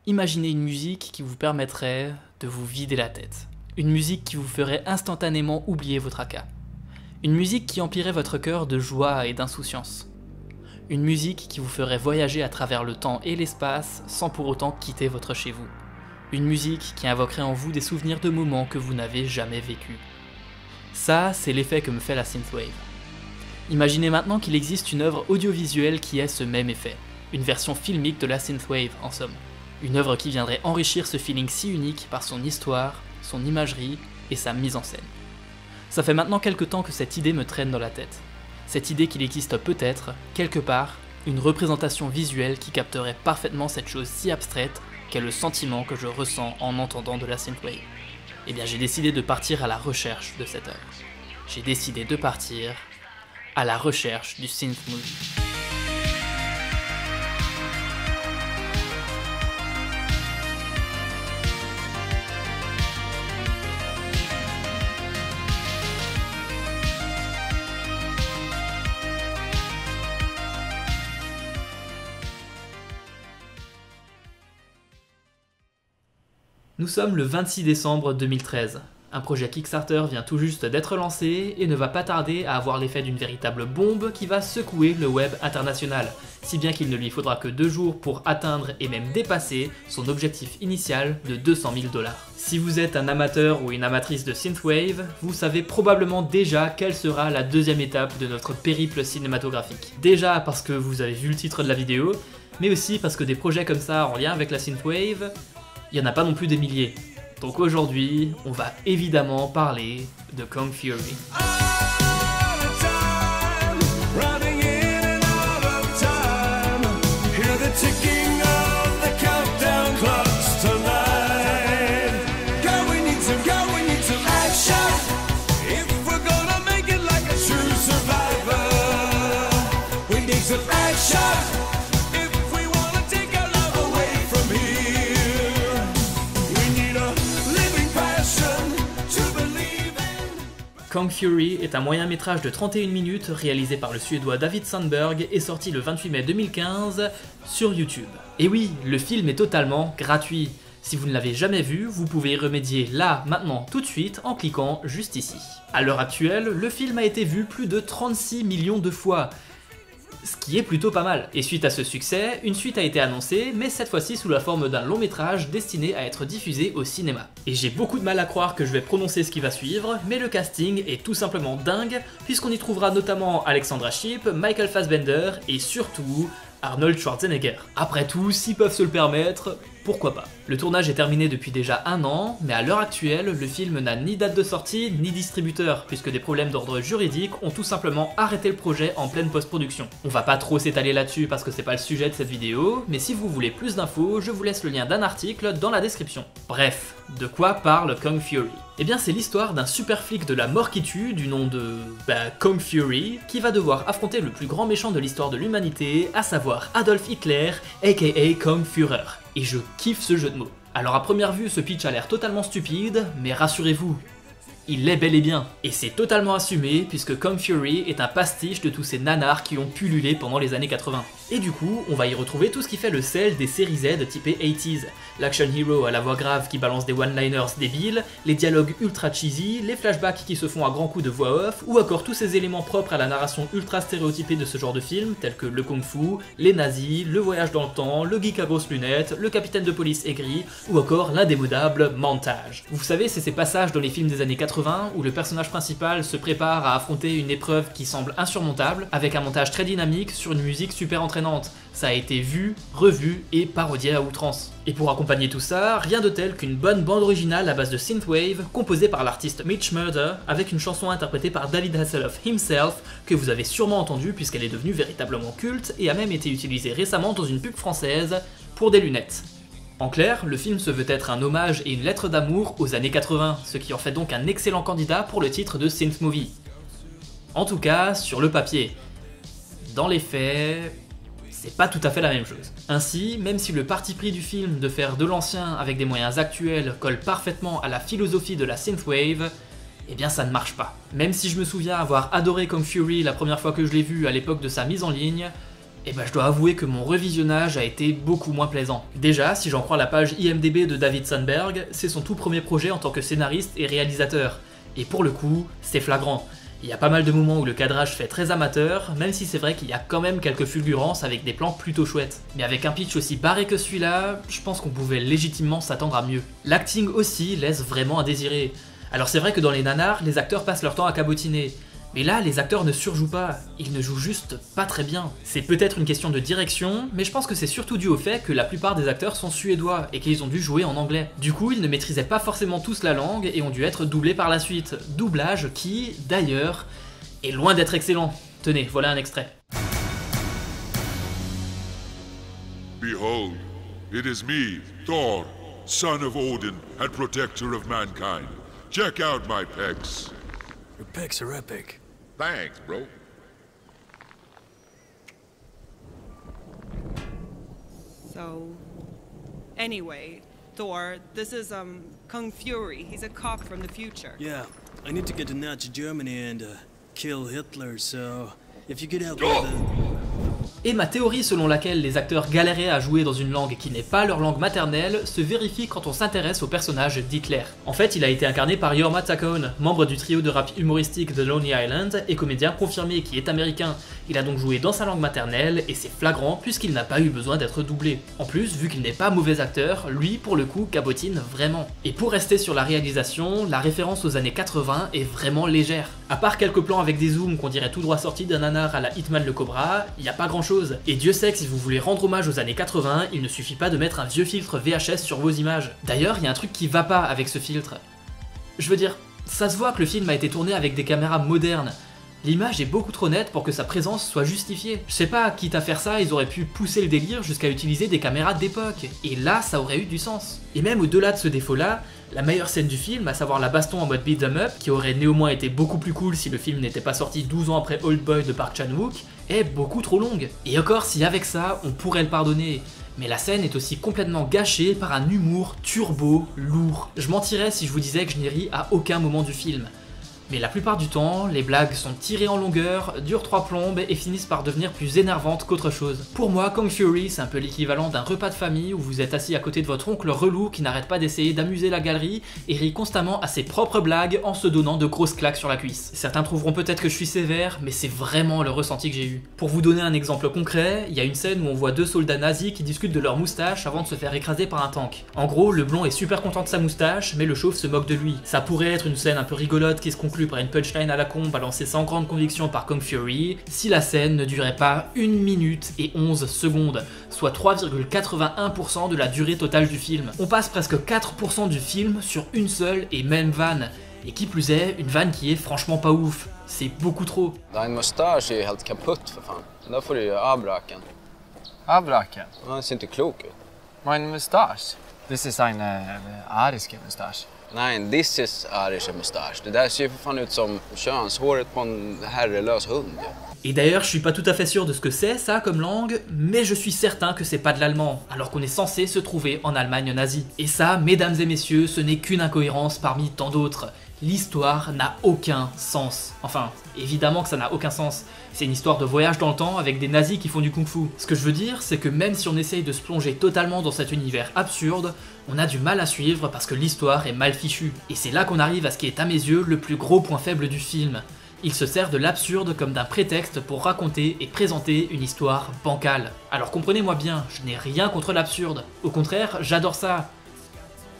Imaginez une musique qui vous permettrait de vous vider la tête. Une musique qui vous ferait instantanément oublier vos tracas. Une musique qui emplirait votre cœur de joie et d'insouciance. Une musique qui vous ferait voyager à travers le temps et l'espace sans pour autant quitter votre chez vous. Une musique qui invoquerait en vous des souvenirs de moments que vous n'avez jamais vécus. Ça, c'est l'effet que me fait la synthwave. Imaginez maintenant qu'il existe une œuvre audiovisuelle qui ait ce même effet. Une version filmique de la synthwave, en somme. Une œuvre qui viendrait enrichir ce feeling si unique par son histoire, son imagerie et sa mise en scène. Ça fait maintenant quelque temps que cette idée me traîne dans la tête. Cette idée qu'il existe peut-être, quelque part, une représentation visuelle qui capterait parfaitement cette chose si abstraite qu'est le sentiment que je ressens en entendant de la synthwave. Eh bien j'ai décidé de partir à la recherche de cette œuvre. J'ai décidé de partir à la recherche du synth movie. Nous sommes le 26 décembre 2013. Un projet Kickstarter vient tout juste d'être lancé et ne va pas tarder à avoir l'effet d'une véritable bombe qui va secouer le web international, si bien qu'il ne lui faudra que 2 jours pour atteindre et même dépasser son objectif initial de 200 000 $. Si vous êtes un amateur ou une amatrice de synthwave, vous savez probablement déjà quelle sera la deuxième étape de notre périple cinématographique. Déjà parce que vous avez vu le titre de la vidéo, mais aussi parce que des projets comme ça en lien avec la synthwave, il n'y en a pas non plus des milliers. Donc aujourd'hui, on va évidemment parler de Kong Fury. Kong Fury est un moyen-métrage de 31 minutes réalisé par le suédois David Sandberg et sorti le 28 mai 2015 sur YouTube. Et oui, le film est totalement gratuit. Si vous ne l'avez jamais vu, vous pouvez y remédier là, maintenant, tout de suite, en cliquant juste ici. À l'heure actuelle, le film a été vu plus de 36 millions de fois. Ce qui est plutôt pas mal. Et suite à ce succès, une suite a été annoncée, mais cette fois-ci sous la forme d'un long métrage destiné à être diffusé au cinéma. Et j'ai beaucoup de mal à croire que je vais prononcer ce qui va suivre, mais le casting est tout simplement dingue, puisqu'on y trouvera notamment Alexandra Shipp, Michael Fassbender et surtout Arnold Schwarzenegger. Après tout, s'ils peuvent se le permettre, pourquoi pas. Le tournage est terminé depuis déjà 1 an, mais à l'heure actuelle, le film n'a ni date de sortie, ni distributeur, puisque des problèmes d'ordre juridique ont tout simplement arrêté le projet en pleine post-production. On va pas trop s'étaler là-dessus parce que c'est pas le sujet de cette vidéo, mais si vous voulez plus d'infos, je vous laisse le lien d'un article dans la description. Bref, de quoi parle Kong Fury? Eh bien c'est l'histoire d'un super flic de la mort qui tue, du nom de... Kong Fury, qui va devoir affronter le plus grand méchant de l'histoire de l'humanité, à savoir Adolf Hitler, aka Kong Führer. Et je kiffe ce jeu de mots. Alors à première vue, ce pitch a l'air totalement stupide, mais rassurez-vous, il l'est bel et bien. Et c'est totalement assumé, puisque Kong Fury est un pastiche de tous ces nanars qui ont pullulé pendant les années 80. Et du coup, on va y retrouver tout ce qui fait le sel des séries Z typées 80s. L'action hero à la voix grave qui balance des one-liners débiles, les dialogues ultra cheesy, les flashbacks qui se font à grands coups de voix off, ou encore tous ces éléments propres à la narration ultra stéréotypée de ce genre de film, tels que le kung-fu, les nazis, le voyage dans le temps, le geek à grosses lunettes, le capitaine de police aigri, ou encore l'indémodable montage. Vous savez, c'est ces passages dans les films des années 80 où le personnage principal se prépare à affronter une épreuve qui semble insurmontable, avec un montage très dynamique sur une musique super entraînante. Ça a été vu, revu et parodié à outrance. Et pour accompagner tout ça, rien de tel qu'une bonne bande originale à base de synthwave, composée par l'artiste Mitch Murder, avec une chanson interprétée par David Hasselhoff himself, que vous avez sûrement entendue puisqu'elle est devenue véritablement culte et a même été utilisée récemment dans une pub française pour des lunettes. En clair, le film se veut être un hommage et une lettre d'amour aux années 80, ce qui en fait donc un excellent candidat pour le titre de synth movie. En tout cas, sur le papier. Dans les faits... c'est pas tout à fait la même chose. Ainsi, même si le parti pris du film de faire de l'ancien avec des moyens actuels colle parfaitement à la philosophie de la synthwave, eh bien ça ne marche pas. Même si je me souviens avoir adoré Kong Fury la première fois que je l'ai vu à l'époque de sa mise en ligne, Et bah je dois avouer que mon revisionnage a été beaucoup moins plaisant. Déjà, si j'en crois la page IMDb de David Sandberg, c'est son tout premier projet en tant que scénariste et réalisateur. Et pour le coup, c'est flagrant. Il y a pas mal de moments où le cadrage fait très amateur, même si c'est vrai qu'il y a quand même quelques fulgurances avec des plans plutôt chouettes. Mais avec un pitch aussi barré que celui-là, je pense qu'on pouvait légitimement s'attendre à mieux. L'acting aussi laisse vraiment à désirer. Alors c'est vrai que dans les nanars, les acteurs passent leur temps à cabotiner. Mais là, les acteurs ne surjouent pas, ils ne jouent juste pas très bien. C'est peut-être une question de direction, mais je pense que c'est surtout dû au fait que la plupart des acteurs sont suédois et qu'ils ont dû jouer en anglais. Du coup, ils ne maîtrisaient pas forcément tous la langue et ont dû être doublés par la suite. Doublage qui, d'ailleurs, est loin d'être excellent. Tenez, voilà un extrait. Behold, it is me, Thor, son of Odin and protector of mankind. Check out my pecs. Your pecs are epic. Thanks, bro. So, anyway, Thor, this is, Kung Fury. He's a cop from the future. Yeah, I need to get to Nazi Germany and, kill Hitler, so if you could help with Et ma théorie selon laquelle les acteurs galéraient à jouer dans une langue qui n'est pas leur langue maternelle se vérifie quand on s'intéresse au personnage d'Hitler. En fait, il a été incarné par Jorma Taccone, membre du trio de rap humoristique The Lonely Island et comédien confirmé qui est américain. Il a donc joué dans sa langue maternelle et c'est flagrant puisqu'il n'a pas eu besoin d'être doublé. En plus, vu qu'il n'est pas mauvais acteur, lui pour le coup cabotine vraiment. Et pour rester sur la réalisation, la référence aux années 80 est vraiment légère. À part quelques plans avec des zooms qu'on dirait tout droit sortis d'un nanar à la Hitman le Cobra, il n'y a pas grand chose. Et Dieu sait que si vous voulez rendre hommage aux années 80, il ne suffit pas de mettre un vieux filtre VHS sur vos images. D'ailleurs, il y a un truc qui va pas avec ce filtre. Je veux dire, ça se voit que le film a été tourné avec des caméras modernes. L'image est beaucoup trop nette pour que sa présence soit justifiée. Je sais pas, quitte à faire ça, ils auraient pu pousser le délire jusqu'à utiliser des caméras d'époque. Et là, ça aurait eu du sens. Et même au-delà de ce défaut-là, la meilleure scène du film, à savoir la baston en mode beat 'em up, qui aurait néanmoins été beaucoup plus cool si le film n'était pas sorti 12 ans après Old Boy de Park Chan-wook, est beaucoup trop longue. Et encore si avec ça, on pourrait le pardonner. Mais la scène est aussi complètement gâchée par un humour turbo lourd. Je mentirais si je vous disais que je n'ai ri à aucun moment du film. Mais la plupart du temps, les blagues sont tirées en longueur, durent 3 plombes et finissent par devenir plus énervantes qu'autre chose. Pour moi, Kung Fury, c'est un peu l'équivalent d'un repas de famille où vous êtes assis à côté de votre oncle relou qui n'arrête pas d'essayer d'amuser la galerie et rit constamment à ses propres blagues en se donnant de grosses claques sur la cuisse. Certains trouveront peut-être que je suis sévère, mais c'est vraiment le ressenti que j'ai eu. Pour vous donner un exemple concret, il y a une scène où on voit 2 soldats nazis qui discutent de leur moustache avant de se faire écraser par un tank. En gros, le blond est super content de sa moustache, mais le chauve se moque de lui. Ça pourrait être une scène un peu rigolote qui se conclut par une punchline à la con balancée sans grande conviction par Kung Fury, si la scène ne durait pas 1 minute et 11 secondes, soit 3,81% de la durée totale du film. On passe presque 4% du film sur une seule et même vanne. Et qui plus est, une vanne qui est franchement pas ouf. C'est beaucoup trop. Din mustasch är ju helt kaputt för fan. Då får du ju avbraken. Avbraken? Ja, det ser inte klok ut. Mein Mustasch? Das ist eine ariske Mustasch. Nej, this is arische mustasch. Det där ser ju för fan ut som könshåret på en herrelös hund. Et d'ailleurs, je suis pas tout à fait sûr de ce que c'est ça comme langue, mais je suis certain que c'est pas de l'allemand, alors qu'on est censé se trouver en Allemagne nazie. Et ça, mesdames et messieurs, ce n'est qu'une incohérence parmi tant d'autres. L'histoire n'a aucun sens. Enfin, évidemment que ça n'a aucun sens. C'est une histoire de voyage dans le temps avec des nazis qui font du kung-fu. Ce que je veux dire, c'est que même si on essaye de se plonger totalement dans cet univers absurde, on a du mal à suivre parce que l'histoire est mal fichue. Et c'est là qu'on arrive à ce qui est à mes yeux le plus gros point faible du film. Il se sert de l'absurde comme d'un prétexte pour raconter et présenter une histoire bancale. Alors comprenez-moi bien, je n'ai rien contre l'absurde. Au contraire, j'adore ça.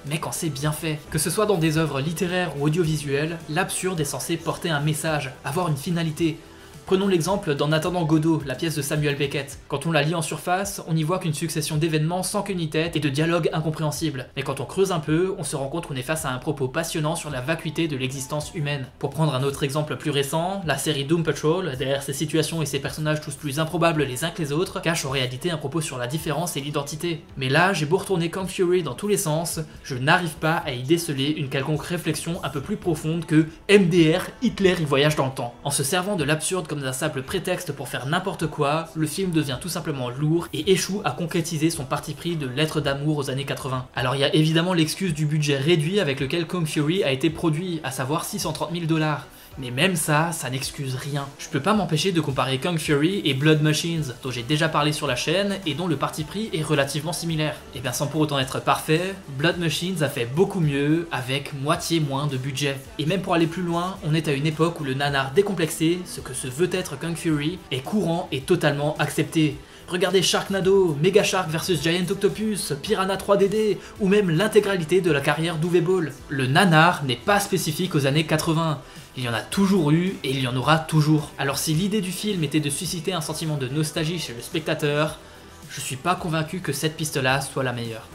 Mais quand c'est bien fait, que ce soit dans des œuvres littéraires ou audiovisuelles, l'absurde est censé porter un message, avoir une finalité. Prenons l'exemple d'En attendant Godot, la pièce de Samuel Beckett. Quand on la lit en surface, on n'y voit qu'une succession d'événements sans queue ni tête et de dialogues incompréhensibles. Mais quand on creuse un peu, on se rend compte qu'on est face à un propos passionnant sur la vacuité de l'existence humaine. Pour prendre un autre exemple plus récent, la série Doom Patrol, derrière ses situations et ses personnages tous plus improbables les uns que les autres, cache en réalité un propos sur la différence et l'identité. Mais là, j'ai beau retourner Kung Fury dans tous les sens, je n'arrive pas à y déceler une quelconque réflexion un peu plus profonde que MDR, Hitler y voyage dans le temps. En se servant de l'absurde comme d'un simple prétexte pour faire n'importe quoi, le film devient tout simplement lourd et échoue à concrétiser son parti pris de lettre d'amour aux années 80. Alors il y a évidemment l'excuse du budget réduit avec lequel Kung Fury a été produit, à savoir 630 000 $. Mais même ça n'excuse rien. Je peux pas m'empêcher de comparer Kung Fury et Blood Machines, dont j'ai déjà parlé sur la chaîne et dont le parti pris est relativement similaire. Et bien sans pour autant être parfait, Blood Machines a fait beaucoup mieux avec moitié moins de budget. Et même pour aller plus loin, on est à une époque où le nanar décomplexé, ce que se veut être Kung Fury, est courant et totalement accepté. Regardez Sharknado, Mega Shark vs Giant Octopus, Piranha 3DD, ou même l'intégralité de la carrière d'Uwe Boll. Le nanar n'est pas spécifique aux années 80. Il y en a toujours eu et il y en aura toujours. Alors si l'idée du film était de susciter un sentiment de nostalgie chez le spectateur, je suis pas convaincu que cette piste-là soit la meilleure.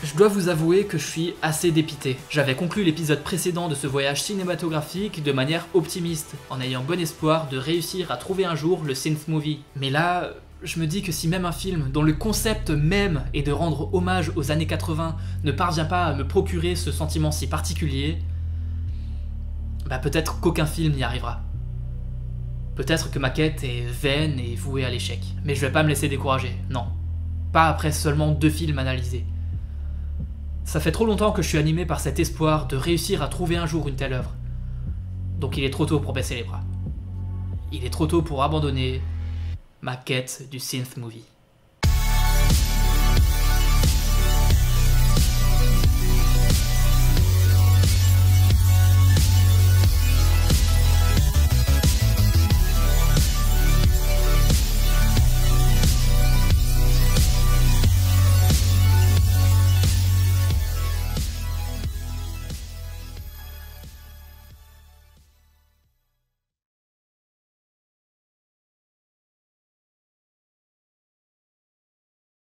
Je dois vous avouer que je suis assez dépité. J'avais conclu l'épisode précédent de ce voyage cinématographique de manière optimiste, en ayant bon espoir de réussir à trouver un jour le synth movie. Mais là, je me dis que si même un film dont le concept même est de rendre hommage aux années 80 ne parvient pas à me procurer ce sentiment si particulier, bah peut-être qu'aucun film n'y arrivera. Peut-être que ma quête est vaine et vouée à l'échec. Mais je vais pas me laisser décourager, non. Pas après seulement 2 films analysés. Ça fait trop longtemps que je suis animé par cet espoir de réussir à trouver un jour une telle œuvre. Donc il est trop tôt pour baisser les bras. Il est trop tôt pour abandonner ma quête du synth movie.